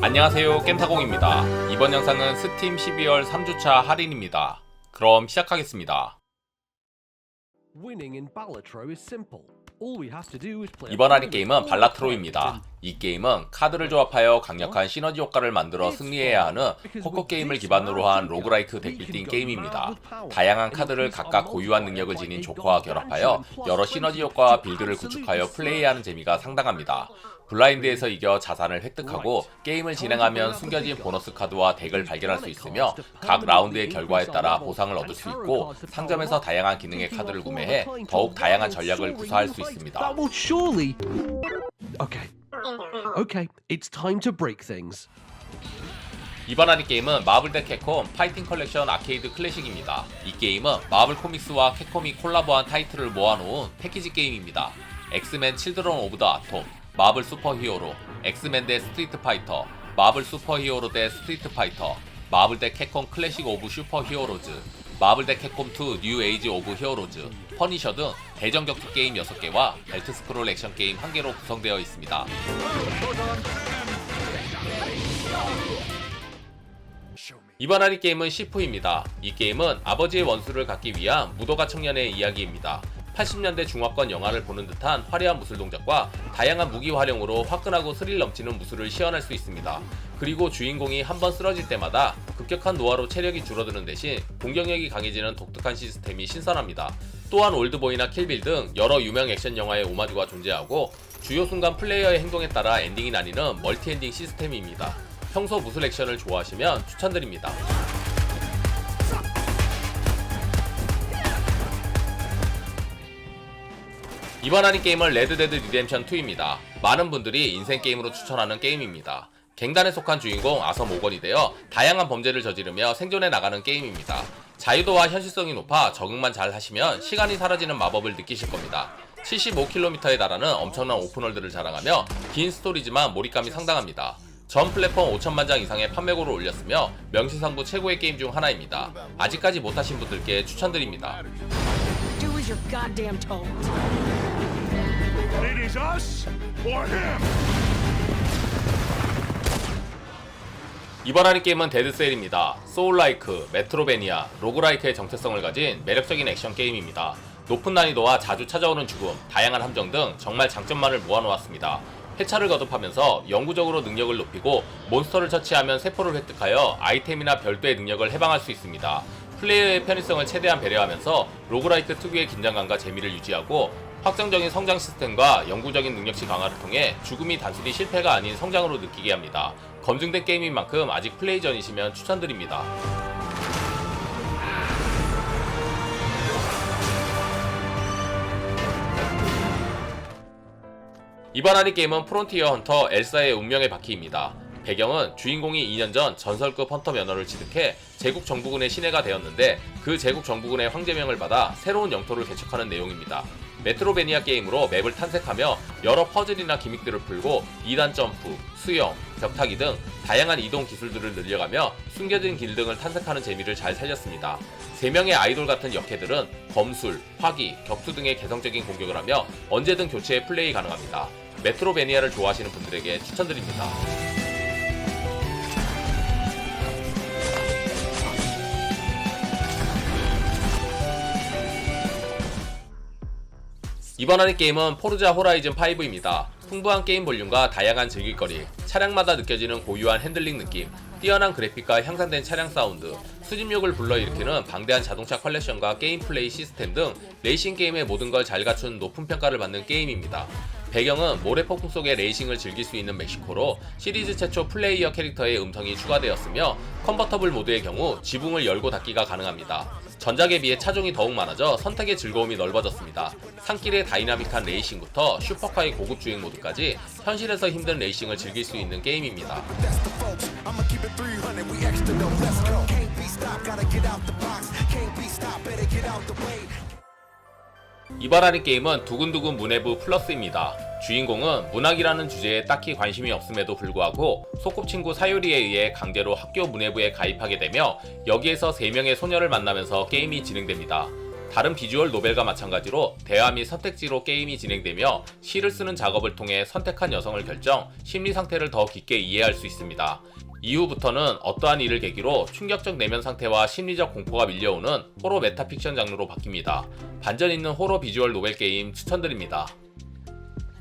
안녕하세요, 겜타공입니다. 이번 영상은 스팀 12월 3주차 할인입니다. 그럼 시작하겠습니다. 이번 할인 게임은 발라트로입니다. 이 게임은 카드를 조합하여 강력한 시너지 효과를 만들어 승리해야 하는 포커 게임을 기반으로 한 로그라이크 덱빌딩 게임입니다. 다양한 카드를 각각 고유한 능력을 지닌 조커와 결합하여 여러 시너지 효과와 빌드를 구축하여 플레이하는 재미가 상당합니다. 블라인드에서 이겨 자산을 획득하고 게임을 진행하면 숨겨진 보너스 카드와 덱을 발견할 수 있으며 각 라운드의 결과에 따라 보상을 얻을 수 있고 상점에서 다양한 기능의 카드를 구매해 더욱 다양한 전략을 구사할 수 있습니다. Okay, it's time to break things. 이번 할인 게임은 마블 대 캡콤 파이팅 컬렉션 아케이드 클래식입니다. 이 게임은 마블 코믹스와 캡콤이 콜라보한 타이틀을 모아놓은 패키지 게임입니다. 엑스맨 칠드런 오브 더 아톰, 마블 슈퍼히어로, 엑스맨 대 스트리트 파이터, 마블 슈퍼히어로 대 스트리트 파이터, 마블 대 캡콤 클래식 오브 슈퍼히어로즈, 마블 대 캡콤 2 뉴 에이지 오브 히어로즈, 퍼니셔 등 대전 격투 게임 6개와 벨트 스크롤 액션 게임 1개로 구성되어 있습니다. 이번 할인 게임은 시프입니다. 이 게임은 아버지의 원수를 갖기 위한 무도가 청년의 이야기입니다. 80년대 중화권 영화를 보는 듯한 화려한 무술 동작과 다양한 무기 활용으로 화끈하고 스릴 넘치는 무술을 시연할 수 있습니다. 그리고 주인공이 한번 쓰러질 때마다 급격한 노화로 체력이 줄어드는 대신 공격력이 강해지는 독특한 시스템이 신선합니다. 또한 올드보이나 킬빌 등 여러 유명 액션 영화의 오마주가 존재하고 주요 순간 플레이어의 행동에 따라 엔딩이 나뉘는 멀티 엔딩 시스템입니다. 평소 무술 액션을 좋아하시면 추천드립니다. 이번 할인 게임은 레드데드 리뎀션 2입니다. 많은 분들이 인생 게임으로 추천하는 게임입니다. 갱단에 속한 주인공 아섬 오건이 되어 다양한 범죄를 저지르며 생존해 나가는 게임입니다. 자유도와 현실성이 높아 적응만 잘 하시면 시간이 사라지는 마법을 느끼실 겁니다. 75km에 달하는 엄청난 오픈월드를 자랑하며 긴 스토리지만 몰입감이 상당합니다. 전 플랫폼 5천만 장 이상의 판매고를 올렸으며 명실상부 최고의 게임 중 하나입니다. 아직까지 못하신 분들께 추천드립니다. Do as you're goddamn told. It is us or him. 이번 할인 게임은 데드셀입니다. 소울라이크, 메트로베니아, 로그라이크의 정체성을 가진 매력적인 액션 게임입니다. 높은 난이도와 자주 찾아오는 죽음, 다양한 함정 등 정말 장점만을 모아놓았습니다. 해차를 거듭하면서 영구적으로 능력을 높이고 몬스터를 처치하면 세포를 획득하여 아이템이나 별도의 능력을 해방할 수 있습니다. 플레이어의 편의성을 최대한 배려하면서 로그라이크 특유의 긴장감과 재미를 유지하고 확정적인 성장 시스템과 영구적인 능력치 강화를 통해 죽음이 단순히 실패가 아닌 성장으로 느끼게 합니다. 검증된 게임인 만큼 아직 플레이 전이시면 추천드립니다. 이번 할인 게임은 프론티어 헌터 엘사의 운명의 바퀴입니다. 배경은 주인공이 2년 전 전설급 헌터 면허를 취득해 제국 정부군의 신해가 되었는데 그 제국 정부군의 황제명을 받아 새로운 영토를 개척하는 내용입니다. 메트로베니아 게임으로 맵을 탐색하며 여러 퍼즐이나 기믹들을 풀고 2단 점프, 수영, 벽타기 등 다양한 이동 기술들을 늘려가며 숨겨진 길 등을 탐색하는 재미를 잘 살렸습니다. 3명의 아이돌 같은 역캐들은 검술, 화기, 격투 등의 개성적인 공격을 하며 언제든 교체해 플레이 가능합니다. 메트로베니아를 좋아하시는 분들에게 추천드립니다. 이번 할인 게임은 포르자 호라이즌 5입니다. 풍부한 게임 볼륨과 다양한 즐길거리, 차량마다 느껴지는 고유한 핸들링 느낌, 뛰어난 그래픽과 향상된 차량 사운드, 수집욕을 불러일으키는 방대한 자동차 컬렉션과 게임 플레이 시스템 등 레이싱 게임의 모든 걸 잘 갖춘 높은 평가를 받는 게임입니다. 배경은 모래폭풍 속의 레이싱을 즐길 수 있는 멕시코로 시리즈 최초 플레이어 캐릭터의 음성이 추가되었으며 컨버터블 모드의 경우 지붕을 열고 닫기가 가능합니다. 전작에 비해 차종이 더욱 많아져 선택의 즐거움이 넓어졌습니다. 산길의 다이나믹한 레이싱부터 슈퍼카의 고급 주행 모드까지 현실에서 힘든 레이싱을 즐길 수 있는 게임입니다. 이번 할인 게임은 두근두근 문해부 플러스입니다. 주인공은 문학이라는 주제에 딱히 관심이 없음에도 불구하고 소꿉친구 사유리에 의해 강제로 학교 문해부에 가입하게 되며 여기에서 3명의 소녀를 만나면서 게임이 진행됩니다. 다른 비주얼 노벨과 마찬가지로 대화 및 선택지로 게임이 진행되며 시를 쓰는 작업을 통해 선택한 여성을 결정, 심리 상태를 더 깊게 이해할 수 있습니다. 이후부터는 어떠한 일을 계기로 충격적 내면 상태와 심리적 공포가 밀려오는 호러 메타픽션 장르로 바뀝니다. 반전 있는 호러 비주얼 노벨 게임 추천드립니다.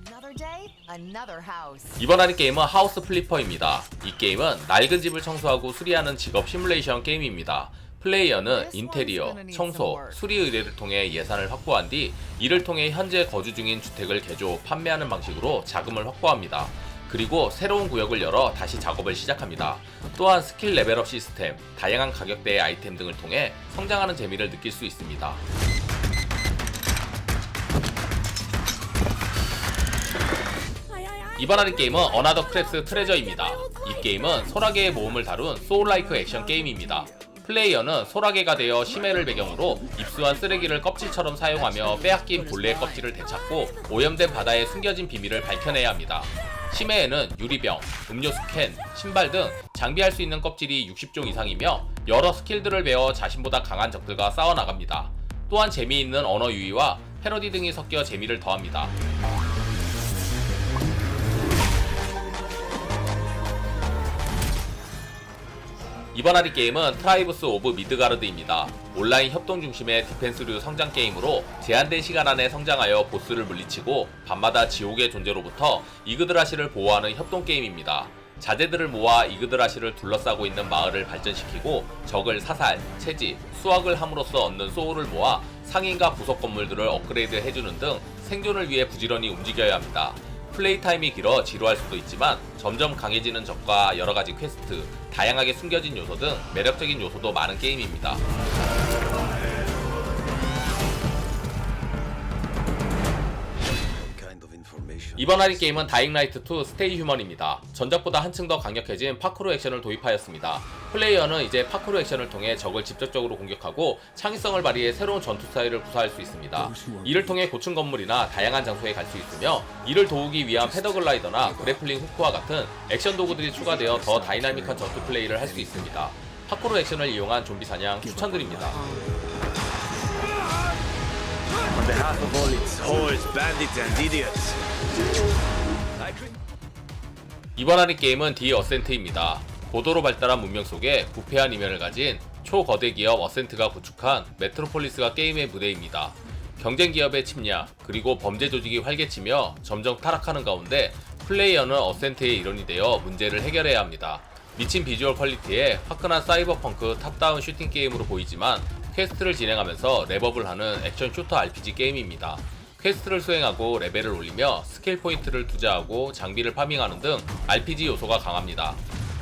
Another day, another house. 이번 하는 게임은 하우스 플리퍼입니다. 이 게임은 낡은 집을 청소하고 수리하는 직업 시뮬레이션 게임입니다. 플레이어는 인테리어, 청소, 수리 의뢰를 통해 예산을 확보한 뒤 이를 통해 현재 거주 중인 주택을 개조, 판매하는 방식으로 자금을 확보합니다. 그리고 새로운 구역을 열어 다시 작업을 시작합니다. 또한 스킬 레벨업 시스템, 다양한 가격대의 아이템 등을 통해 성장하는 재미를 느낄 수 있습니다. 이번 하는 게임은 어나더 크랩스 트레저입니다. 이 게임은 소라게의 모험을 다룬 소울라이크 액션 게임입니다. 플레이어는 소라게가 되어 심해를 배경으로 입수한 쓰레기를 껍질처럼 사용하며 빼앗긴 본래의 껍질을 되찾고 오염된 바다에 숨겨진 비밀을 밝혀내야 합니다. 심해에는 유리병, 음료수 캔, 신발 등 장비할 수 있는 껍질이 60종 이상이며 여러 스킬들을 배워 자신보다 강한 적들과 싸워나갑니다. 또한 재미있는 언어 유희와 패러디 등이 섞여 재미를 더합니다. 이번 하리 게임은 트라이브스 오브 미드가르드입니다. 온라인 협동 중심의 디펜스류 성장 게임으로 제한된 시간 안에 성장하여 보스를 물리치고 밤마다 지옥의 존재로부터 이그드라시를 보호하는 협동 게임입니다. 자재들을 모아 이그드라시를 둘러싸고 있는 마을을 발전시키고 적을 사살, 채집, 수확을 함으로써 얻는 소울을 모아 상인과 부속 건물들을 업그레이드 해주는 등 생존을 위해 부지런히 움직여야 합니다. 플레이 타임이 길어 지루할 수도 있지만 점점 강해지는 적과 여러가지 퀘스트, 다양하게 숨겨진 요소 등 매력적인 요소도 많은 게임입니다. 이번 하리 게임은 다잉라이트 2 스테이 휴먼입니다. 전작보다 한층 더 강력해진 파쿠르 액션을 도입하였습니다. 플레이어는 이제 파쿠르 액션을 통해 적을 직접적으로 공격하고 창의성을 발휘해 새로운 전투 스타일을 구사할 수 있습니다. 이를 통해 고층 건물이나 다양한 장소에 갈 수 있으며 이를 도우기 위한 패더글라이더나 그래플링 후크와 같은 액션 도구들이 추가되어 더 다이나믹한 전투 플레이를 할 수 있습니다. 파쿠르 액션을 이용한 좀비 사냥 추천드립니다. On behalf of all its whores, bandits and idiots. 이번 하는 게임은 디 어센트입니다. 고도로 발달한 문명 속에 부패한 이면을 가진 초거대 기업 어센트가 구축한 메트로폴리스가 게임의 무대입니다. 경쟁 기업의 침략, 그리고 범죄 조직이 활개치며 점점 타락하는 가운데 플레이어는 어센트의 일원이 되어 문제를 해결해야 합니다. 미친 비주얼 퀄리티에 화끈한 사이버펑크 탑다운 슈팅 게임으로 보이지만 퀘스트를 진행하면서 랩업을 하는 액션 슈터 RPG 게임입니다. 퀘스트를 수행하고 레벨을 올리며 스킬 포인트를 투자하고 장비를 파밍하는 등 RPG 요소가 강합니다.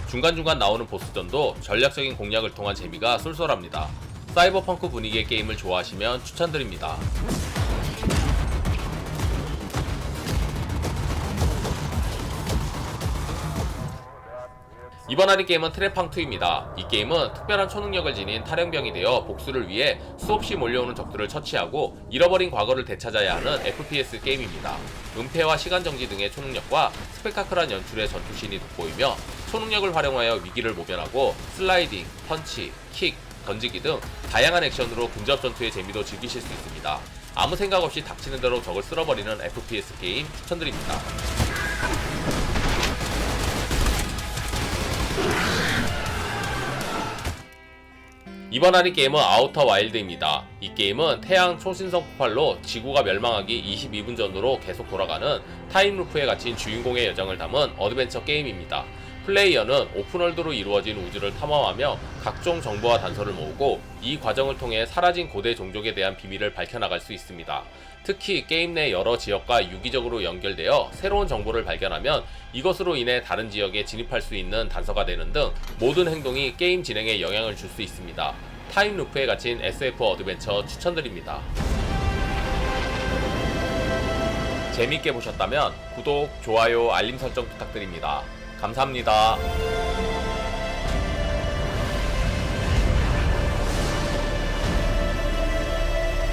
중간중간 나오는 보스전도 전략적인 공략을 통한 재미가 쏠쏠합니다. 사이버펑크 분위기의 게임을 좋아하시면 추천드립니다. 이번 하리 게임은 트랩팡2입니다. 이 게임은 특별한 초능력을 지닌 탈영병이 되어 복수를 위해 수없이 몰려오는 적들을 처치하고 잃어버린 과거를 되찾아야 하는 FPS 게임입니다. 은폐와 시간정지 등의 초능력과 스펙타클한 연출의 전투씬이 돋보이며 초능력을 활용하여 위기를 모면하고 슬라이딩, 펀치, 킥, 던지기 등 다양한 액션으로 근접 전투의 재미도 즐기실 수 있습니다. 아무 생각 없이 닥치는 대로 적을 쓸어버리는 FPS 게임 추천드립니다. 이번 하리 게임은 아우터 와일드입니다. 이 게임은 태양 초신성 폭발로 지구가 멸망하기 22분 전으로 계속 돌아가는 타임루프에 갇힌 주인공의 여정을 담은 어드벤처 게임입니다. 플레이어는 오픈월드로 이루어진 우주를 탐험하며 각종 정보와 단서를 모으고 이 과정을 통해 사라진 고대 종족에 대한 비밀을 밝혀나갈 수 있습니다. 특히 게임 내 여러 지역과 유기적으로 연결되어 새로운 정보를 발견하면 이것으로 인해 다른 지역에 진입할 수 있는 단서가 되는 등 모든 행동이 게임 진행에 영향을 줄 수 있습니다. 타임루프에 갇힌 SF 어드벤처 추천드립니다. 재밌게 보셨다면 구독, 좋아요, 알림 설정 부탁드립니다. 감사합니다.